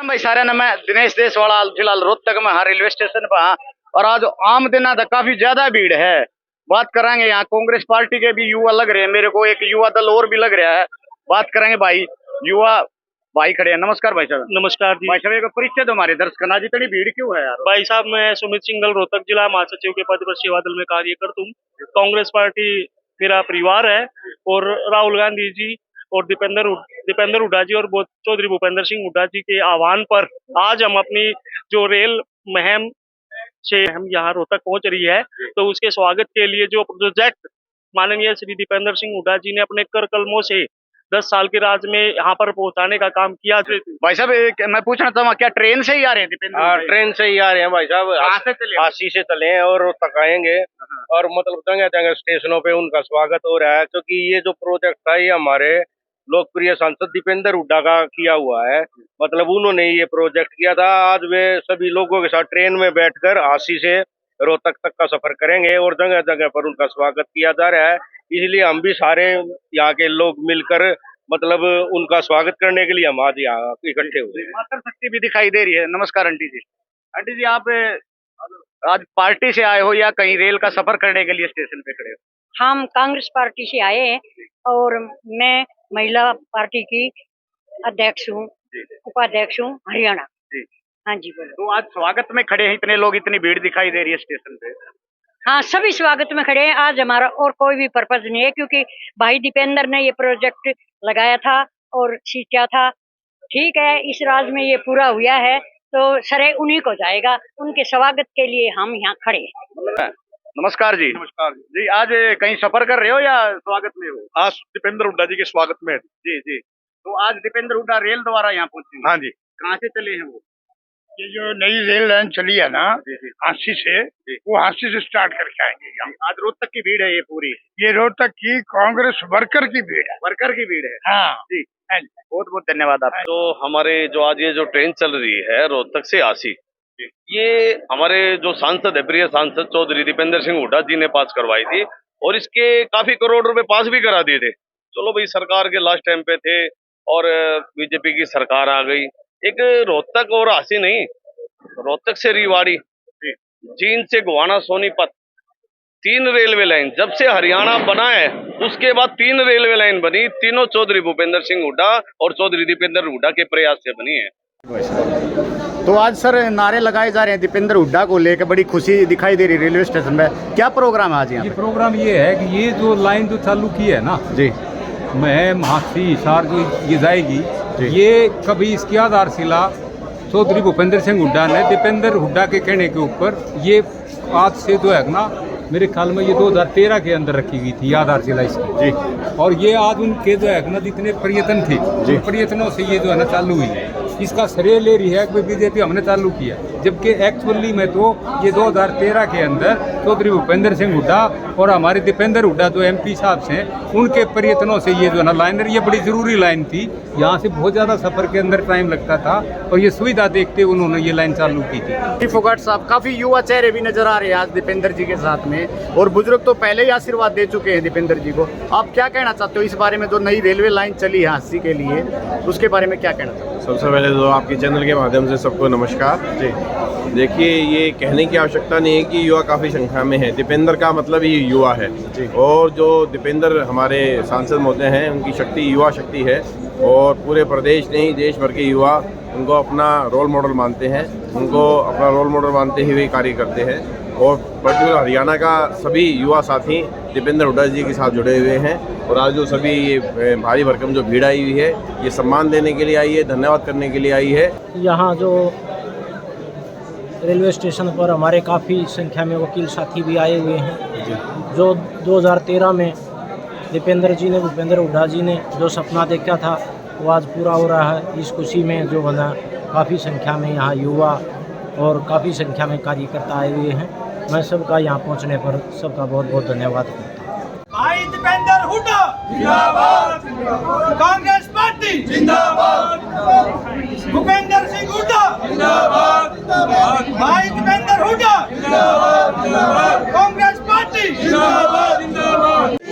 भाई सारे ना, मैं दिनेश देशवाड़ा फिलहाल रोहतक में हाँ रेलवे स्टेशन पर हाँ। और आज आम दिन था, काफी ज्यादा भीड़ है। बात करेंगे यहाँ कांग्रेस पार्टी के भी युवा लग रहे हैं, मेरे को एक युवा दल और भी लग रहा है। बात करेंगे भाई, युवा भाई खड़े हैं। नमस्कार भाई साहब। नमस्कार जी। भाई साहब एक परिचय दो हमारे दर्शक, आज इतनी भीड़ क्यों है यार? भाई साहब, मैं सुमित सिंघल रोहतक जिला महासचिव के पद पर सेवा दल में कार्य करता हूँ। कांग्रेस पार्टी मेरा परिवार है और राहुल गांधी जी और दीपेंद्र हुड्डा जी और चौधरी भूपेंद्र सिंह हुड्डा जी के आह्वान पर आज हम अपनी जो रेल मुहिम से हम यहाँ रोहतक पहुंच रही है, तो उसके स्वागत के लिए जो प्रोजेक्ट माननीय श्री दीपेंद्र सिंह हुड्डा जी ने अपने कर कलमों से 10 साल के राज में यहाँ पर पहुंचाने का काम किया। भाई साहब मैं पूछना चाहूँगा, क्या ट्रेन से ही आ रहे हैं दीपेंद्र? हाँ, ट्रेन से ही आ रहे हैं भाई साहब। आसी से चले हैं और तक आएंगे और मतलब जगह जगह स्टेशनों पे उनका स्वागत हो रहा है, क्योंकि ये जो प्रोजेक्ट था ये हमारे लोकप्रिय सांसद दीपेंद्र हुड्डा का किया हुआ है। मतलब उन्होंने ये प्रोजेक्ट किया था। आज वे सभी लोगों के साथ ट्रेन में बैठकर आसी से रोहतक तक का सफर करेंगे और जगह जगह पर उनका स्वागत किया जा रहा है। इसलिए हम भी सारे यहाँ के लोग मिलकर मतलब उनका स्वागत करने के लिए हम आज यहाँ इकट्ठे हुए। माता शक्ति भी दिखाई दे रही है। नमस्कार आंटी जी। आंटी जी, आप आज पार्टी से आए हो या कहीं रेल का सफर करने के लिए स्टेशन पे खड़े हो? हम कांग्रेस पार्टी से आए हैं और मैं महिला पार्टी की अध्यक्ष हूँ, उपाध्यक्ष हूँ हरियाणा। हाँ जी बोलो। तो आज स्वागत में खड़े हैं, इतने लोग, इतनी भीड़ दिखाई दे रही है स्टेशन पे। हाँ, सभी स्वागत में खड़े हैं। आज हमारा और कोई भी पर्पज नहीं है, क्योंकि भाई दीपेंद्र ने ये प्रोजेक्ट लगाया था और सींचा था। ठीक है, इस राज में ये पूरा हुआ है तो सरे उन्हीं को जाएगा। उनके स्वागत के लिए हम यहाँ खड़े हैं। नमस्कार जी। नमस्कार जी, आज कहीं सफर कर रहे हो या स्वागत में हो? आज दीपेंद्र हुड्डा जी के स्वागत में। जी जी। तो आज दीपेंद्र हुड्डा रेल द्वारा यहाँ पहुंचे? हाँ जी। कहाँ से चले हैं वो? ये जो नई रेल लाइन चली है ना हांसी से, वो हांसी से स्टार्ट करके आएंगे यहाँ। आज रोहतक की भीड़ है ये पूरी? ये रोहतक की कांग्रेस वर्कर की भीड़ है। वर्कर की भीड़ है? हाँ जी। बहुत बहुत धन्यवाद आप। तो हमारे जो आज ये जो ट्रेन चल रही है रोहतक से आसी, ये हमारे जो सांसद है, प्रिय सांसद चौधरी दीपेंद्र सिंह हुड्डा जी ने पास करवाई थी और इसके काफी करोड़ रुपए पास भी करा दिए थे। चलो भाई, सरकार के लास्ट टाइम पे थे और बीजेपी की सरकार आ गई। एक रोहतक और आसी नहीं, रोहतक से रेवाड़ी, जींद से गोहाना सोनीपत, 3 रेलवे लाइन जब से हरियाणा बना है उसके बाद 3 रेलवे लाइन बनी। तीनों चौधरी भूपेंद्र सिंह हुड्डा और चौधरी दीपेंद्र हुड्डा के प्रयास से बनी है। तो आज सर नारे लगाए जा रहे हैं दीपेंद्र हुड्डा को लेकर, बड़ी खुशी दिखाई दे रही है रेलवे स्टेशन में। क्या प्रोग्राम है आज यहाँ? ये प्रोग्राम ये है कि ये जो लाइन जो चालू की है ना जी, मैं महासी हिसार जो ये जाएगी, ये कभी इसकी आधारशिला चौधरी भूपेंद्र सिंह हुड्डा ने दीपेंद्र हुड्डा के कहने के ऊपर ये आज से जो है ना, मेरे ख्याल में ये 2013 के अंदर रखी गई थी आधारशिला इसकी जी। और ये आज उनके जो है ना जितने प्रयत्न थे, उन प्रयत्नों से ये जो है ना चालू हुई है। इसका श्रेय ले रही है कि बीजेपी हमने चालू किया, जबकि एक्चुअली में तो ये 2013 के अंदर चौधरी भूपेंद्र सिंह हुड्डा और हमारे दीपेंद्र हुड्डा जो MP साहब से, उनके प्रयत्नों से ये जो है ना लाइनर, ये बड़ी जरूरी लाइन थी। यहाँ से बहुत ज़्यादा सफ़र के अंदर टाइम लगता था और ये सुविधा देखते उन्होंने ये लाइन चालू की थी। फोगाट साहब, काफी युवा चेहरे भी नजर आ रहे हैं आज दीपेंद्र जी के साथ में, और बुजुर्ग तो पहले ही आशीर्वाद दे चुके हैं दीपेंद्र जी को। आप क्या कहना चाहते हो इस बारे में, जो नई रेलवे लाइन चली है हांसी के लिए, उसके बारे में क्या कहना चाहते हो? सबसे पहले तो आपके चैनल के माध्यम से सबको नमस्कार जी। देखिए, ये कहने की आवश्यकता नहीं है कि युवा काफ़ी संख्या में है। दीपेंद्र का मतलब ही युवा है जी। और जो दीपेंद्र हमारे सांसद महोदय हैं, उनकी शक्ति युवा शक्ति है और पूरे प्रदेश नहीं देश भर के युवा उनको अपना रोल मॉडल मानते हैं, उनको अपना रोल मॉडल मानते हुए कार्य करते हैं। और पर्टिकुलर हरियाणा का सभी युवा साथी दीपेंद्र हुड्डा जी के साथ जुड़े हुए हैं। और आज जो सभी ये भारी भरकम जो भीड़ आई हुई है, ये सम्मान देने के लिए आई है, धन्यवाद करने के लिए आई है। यहाँ जो रेलवे स्टेशन पर हमारे काफ़ी संख्या में वकील साथी भी आए हुए हैं। जो 2013 में दीपेंद्र जी ने, भूपेंद्र हुड्डा जी ने जो सपना देखा था वो आज पूरा हो रहा है। इस खुशी में जो बना काफ़ी संख्या में यहाँ युवा और काफ़ी संख्या में कार्यकर्ता आए हुए हैं। मैं सबका यहाँ पहुँचने पर सबका बहुत बहुत धन्यवाद करता हूँ। भाई दीपेंद्र हुड्डा जिंदाबाद, कांग्रेस पार्टी जिंदाबाद, भूपेंद्र सिंह हुड्डा जिंदाबाद, भाई दीपेंद्र हुड्डा जिंदाबाद, कांग्रेस पार्टी जिंदाबाद।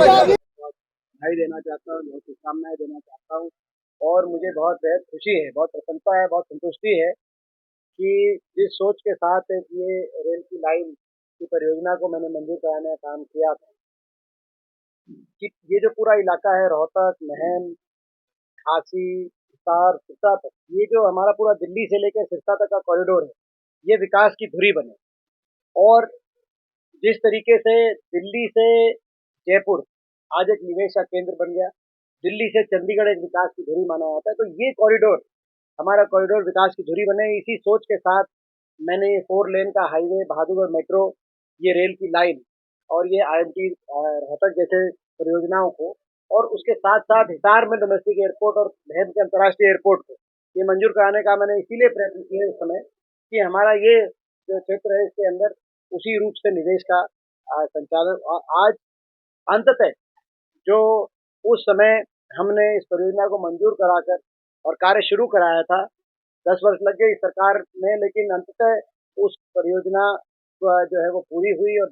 बधाई देना चाहता हूँ, बहुत शुभकामनाएं देना चाहता हूँ। और मुझे बहुत बेहद खुशी है, बहुत प्रसन्नता है, बहुत संतुष्टि है कि जिस सोच के साथ ये रेल की लाइन की परियोजना को मैंने मंजूर कराने का काम किया था, कि ये जो पूरा इलाका है रोहतक, महम, झांसी, हिसार, सिरसा तक, ये जो हमारा पूरा दिल्ली से लेकर सिरसा तक का कॉरिडोर है, ये विकास की धुरी बने। और जिस तरीके से दिल्ली से जयपुर आज एक निवेश का केंद्र बन गया, दिल्ली से चंडीगढ़ एक विकास की धुरी माना जाता है, तो ये कॉरिडोर, हमारा कॉरिडोर विकास की धुरी बने। इसी सोच के साथ मैंने ये 4 लेन का हाईवे, बहादुरगढ़ मेट्रो, ये रेल की लाइन और ये IMT रोहतक जैसे परियोजनाओं को, और उसके साथ साथ हिसार में डोमेस्टिक एयरपोर्ट और महम के अंतर्राष्ट्रीय एयरपोर्ट को ये मंजूर कराने का मैंने इसीलिए प्रयत्न किया इस समय कि हमारा ये जो क्षेत्र है इसके अंदर उसी रूप से निवेश का संचालन। आज अंततः जो उस समय हमने इस परियोजना को मंजूर कराकर और कार्य शुरू कराया था, 10 वर्ष लग गए इस सरकार में, लेकिन अंततः उस परियोजना जो है वो पूरी हुई और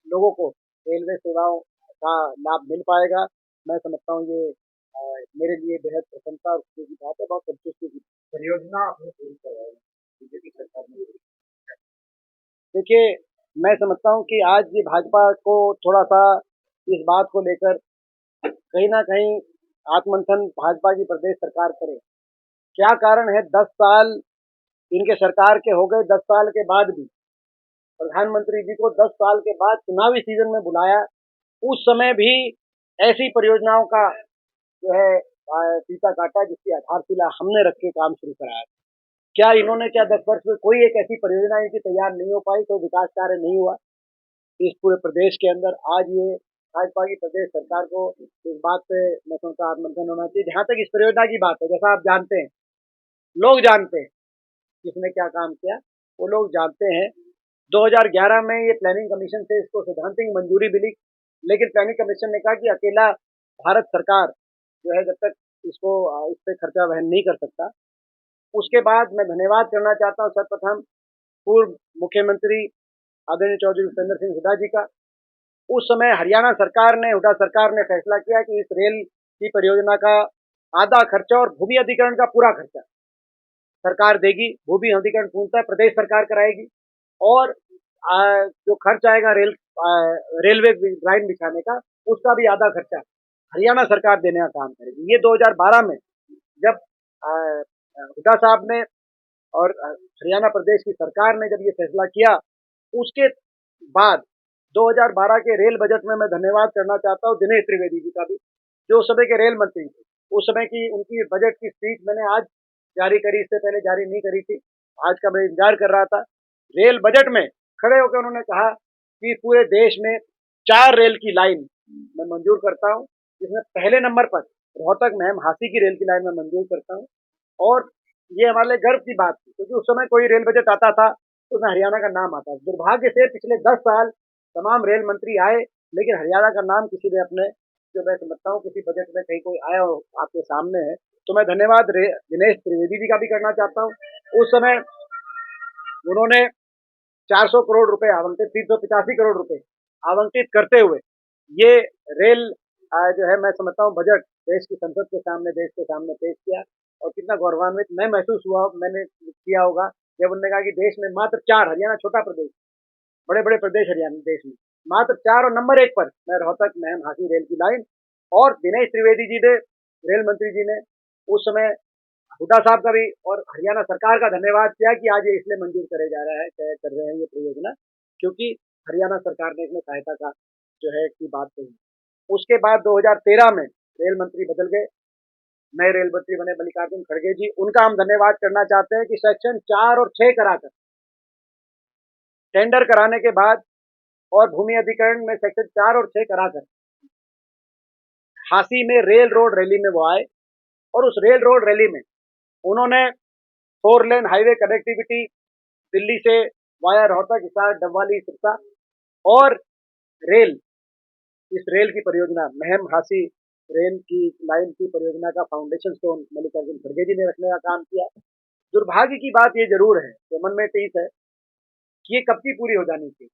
लोगों को रेलवे सेवाओं का लाभ मिल पाएगा। मैं समझता हूँ ये मेरे लिए बेहद प्रसन्नता और खुशी की बात है, बहुत संतुष्टि की परियोजना आपने पूरी करवाई बीजेपी सरकार ने। देखिए, मैं समझता हूँ कि आज ये भाजपा को थोड़ा सा इस बात को लेकर कहीं ना कहीं आत्ममंथन भाजपा की प्रदेश सरकार करे। क्या कारण है, 10 साल इनके सरकार के हो गए, 10 साल के बाद भी प्रधानमंत्री जी को 10 साल के बाद चुनावी सीजन में बुलाया, उस समय भी ऐसी परियोजनाओं का जो है फीता काटा जिसकी आधारशिला हमने रख के काम शुरू कराया। क्या इन्होंने 10 वर्ष में कोई एक ऐसी परियोजना इनकी तैयार नहीं हो पाई, कोई विकास कार्य नहीं हुआ इस पूरे प्रदेश के अंदर? आज ये भाजपा की प्रदेश सरकार को इस बात पे मैं समझता आत्ममंथन होना चाहिए। जहाँ तक इस परियोजना की बात है, जैसा आप जानते हैं, लोग जानते हैं किसने क्या काम किया, वो लोग जानते हैं। 2011 में ये प्लानिंग कमीशन से इसको सैद्धांतिक मंजूरी मिली, लेकिन प्लानिंग कमीशन ने कहा कि अकेला भारत सरकार जो है जब तक इसको इस पे खर्चा वहन नहीं कर सकता। उसके बाद मैं धन्यवाद करना चाहता हूँ सर्वप्रथम पूर्व मुख्यमंत्री आदरणीय चौधरी भूपेंद्र सिंह हुड्डा जी का। उस समय हरियाणा सरकार ने, हुड्डा सरकार ने फैसला किया कि इस रेल की परियोजना का आधा खर्चा और भूमि अधिग्रहण का पूरा खर्चा सरकार देगी। भूमि अधिग्रहण पूर्णतः प्रदेश सरकार कराएगी और जो खर्च आएगा रेलवे लाइन बिछाने का, उसका भी आधा खर्चा हरियाणा सरकार देने का काम करेगी। ये 2012 में जब हुड्डा साहब ने और हरियाणा प्रदेश की सरकार ने जब ये फैसला किया, उसके बाद 2012 के रेल बजट में मैं धन्यवाद करना चाहता हूँ दिनेश त्रिवेदी जी का भी, जो उस समय के रेल मंत्री थे। उस समय की उनकी बजट की स्पीच मैंने आज जारी करी, इससे पहले जारी नहीं करी थी। आज का मैं इंतजार कर रहा था। रेल बजट में खड़े होकर उन्होंने कहा कि पूरे देश में 4 रेल की लाइन मैं मंजूर करता हूँ, जिसमें पहले नंबर पर रोहतक महम हांसी की रेल की लाइन में मंजूर करता हूँ। और ये हमारे लिए गर्व की बात थी, क्योंकि उस समय कोई रेल बजट आता था तो उसमें हरियाणा का नाम आता। दुर्भाग्य से पिछले 10 साल तमाम रेल मंत्री आए, लेकिन हरियाणा का नाम किसी ने अपने, जो मैं समझता हूँ किसी बजट में कहीं कोई आया हो आपके सामने है, तो मैं धन्यवाद दिनेश त्रिवेदी जी का भी करना चाहता हूँ। उस समय उन्होंने 400 करोड़ रुपए आवंटित, 385 करोड़ रुपए आवंटित करते हुए ये रेल जो है, मैं समझता हूँ बजट देश की संसद के सामने, देश के सामने पेश किया। और कितना गौरवान्वित मैं महसूस हुआ, मैंने किया होगा जब उन्होंने कहा कि देश में मात्र 4, हरियाणा छोटा प्रदेश, बड़े बड़े प्रदेश हरियाणा देश में, मात्र 4 और नंबर 1 पर मैं रोहतक महम हाथी रेल की लाइन। और दिनेश त्रिवेदी जी ने, रेल मंत्री जी ने उस समय हुड्डा साहब का भी और हरियाणा सरकार का धन्यवाद किया कि आज ये इसलिए मंजूर करे जा रहा है, कर रहे हैं ये परियोजना, क्योंकि हरियाणा सरकार ने इसमें सहायता का जो है की बात कही। उसके बाद 2013 में रेल मंत्री बदल गए, नए रेल मंत्री बने मल्लिकार्जुन खड़गे जी। उनका हम धन्यवाद करना चाहते हैं कि सेक्शन 4 और 6 कराकर, टेंडर कराने के बाद और भूमि अधिकरण में सेक्शन 4 और 6 कराकर हांसी में रेल रोड रैली में वो आए। और उस रेल रोड रैली में उन्होंने 4 लेन हाईवे कनेक्टिविटी दिल्ली से वाया रोहतक, हिसार, डबवाली, सिरसा और रेल, इस रेल की परियोजना महम हांसी रेल की लाइन की परियोजना का फाउंडेशन स्टोन मल्लिकार्जुन खड़गे जी ने रखने का काम किया। दुर्भाग्य की बात ये जरूर है, जो मन में टीस है कि ये कब की पूरी हो जानी थी।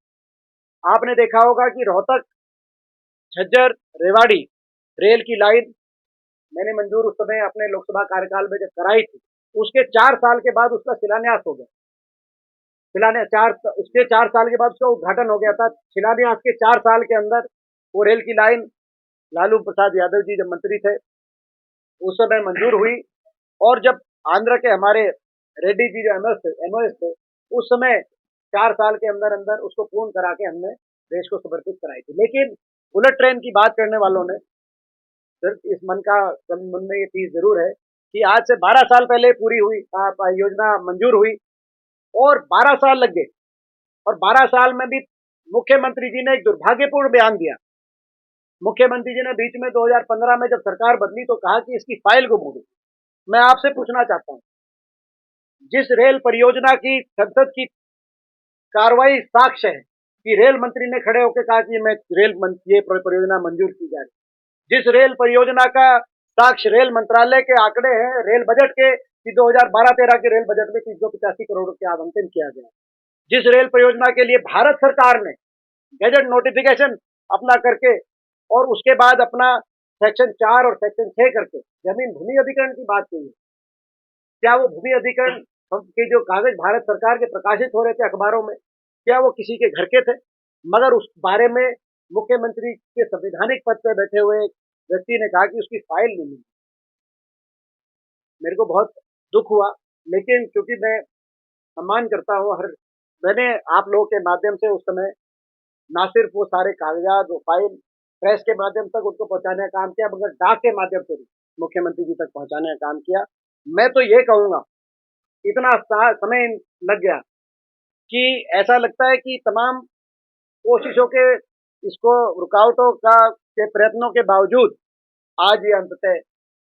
आपने देखा होगा कि रोहतक झज्जर रेवाड़ी रेल की लाइन मैंने मंजूर उस समय अपने लोकसभा कार्यकाल में जब कराई थी, उसके 4 साल के बाद उसका शिलान्यास हो गया। उसके 4 साल के बाद उसका उद्घाटन हो गया था। शिलान्यास के 4 साल के अंदर वो रेल की लाइन लालू प्रसाद यादव जी जब मंत्री थे उस समय मंजूर हुई। और जब आंध्र के हमारे रेड्डी जी जो एमओएस थे, उस समय 4 साल के अंदर अंदर उसको पूर्ण करा के हमने देश को समर्पित कराई थी। लेकिन बुलेट ट्रेन की बात करने वालों ने सिर्फ इस मन में ये चीज जरूर है कि आज से 12 साल पहले पूरी हुई योजना मंजूर हुई और 12 साल लग गए। और 12 साल में भी मुख्यमंत्री जी ने एक दुर्भाग्यपूर्ण बयान दिया। मुख्यमंत्री जी ने बीच में 2015 में जब सरकार बदली तो कहा कि इसकी फाइल गुम हो गई। मैं आपसे पूछना चाहता हूं, जिस रेल परियोजना की संसद की कार्रवाई साक्ष्य है कि रेल मंत्री ने खड़े होकर कहा कि ये परियोजना मंजूर की जा रही, जिस रेल परियोजना का साक्ष्य रेल मंत्रालय के आंकड़े हैं रेल बजट के कि 2012-13 के रेल बजट में 385 करोड़ के आवंटन किया गया, जिस रेल परियोजना के लिए भारत सरकार ने गजट नोटिफिकेशन अपना करके और उसके बाद अपना सेक्शन 4 और सेक्शन 6 करके जमीन भूमि अधिकरण की बात की है। क्या वो भूमि अधिकरण के जो कागज भारत सरकार के प्रकाशित हो रहे थे अखबारों में, क्या वो किसी के घर के थे? मगर उस बारे में मुख्यमंत्री के संवैधानिक पद पर बैठे हुए व्यक्ति ने कहा कि उसकी फाइल नहीं मिली। मेरे को बहुत दुख हुआ, लेकिन क्योंकि मैं सम्मान करता हूँ मैंने आप लोगों के माध्यम से उस समय ना सिर्फ वो सारे कागजात, वो फाइल प्रेस के माध्यम तक उनको पहुंचाने का काम किया, मगर डाक के माध्यम से भी मुख्यमंत्री जी तक पहुंचाने का काम किया। मैं तो ये कहूँगा, इतना समय लग गया कि ऐसा लगता है कि तमाम कोशिशों के इसको रुकावटों के प्रयत्नों के बावजूद आज ये अंततः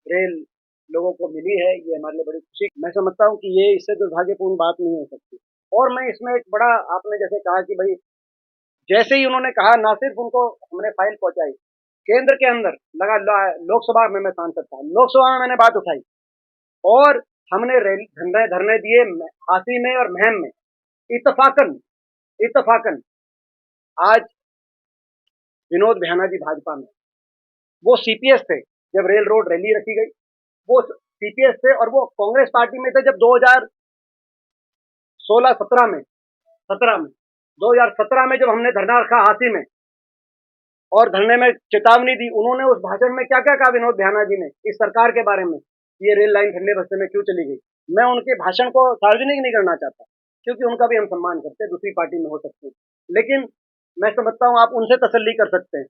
रेल लोगों को मिली है। ये हमारे लिए बड़ी खुशी, मैं समझता हूँ कि ये इससे दुर्भाग्यपूर्ण बात नहीं हो सकती। और मैं इसमें एक बड़ा, आपने जैसे कहा कि भाई जैसे ही उन्होंने कहा, ना सिर्फ उनको हमने फाइल पहुंचाई, केंद्र के अंदर लगा, लोकसभा में मैं सांसद था, लोकसभा में मैंने बात उठाई और हमने रेल धरने दिए हांसी में और महम में। इत्तफाकन आज विनोद बिहाना जी भाजपा में, वो सीपीएस थे जब रेल रोड रैली रखी गई, वो सीपीएस थे और वो कांग्रेस पार्टी में थे जब 2017 में जब हमने धरना रखा हांसी में और धरने में चेतावनी दी। उन्होंने उस भाषण में क्या क्या कहा विनोद बिहाना जी ने इस सरकार के बारे में, ये रेल लाइन ठंडे बस्ते में क्यों चली गई। मैं उनके भाषण को सार्वजनिक नहीं करना चाहता क्योंकि उनका भी हम सम्मान करते हैं, दूसरी पार्टी में हो सकते हैं, लेकिन मैं समझता हूँ आप उनसे तसल्ली कर सकते हैं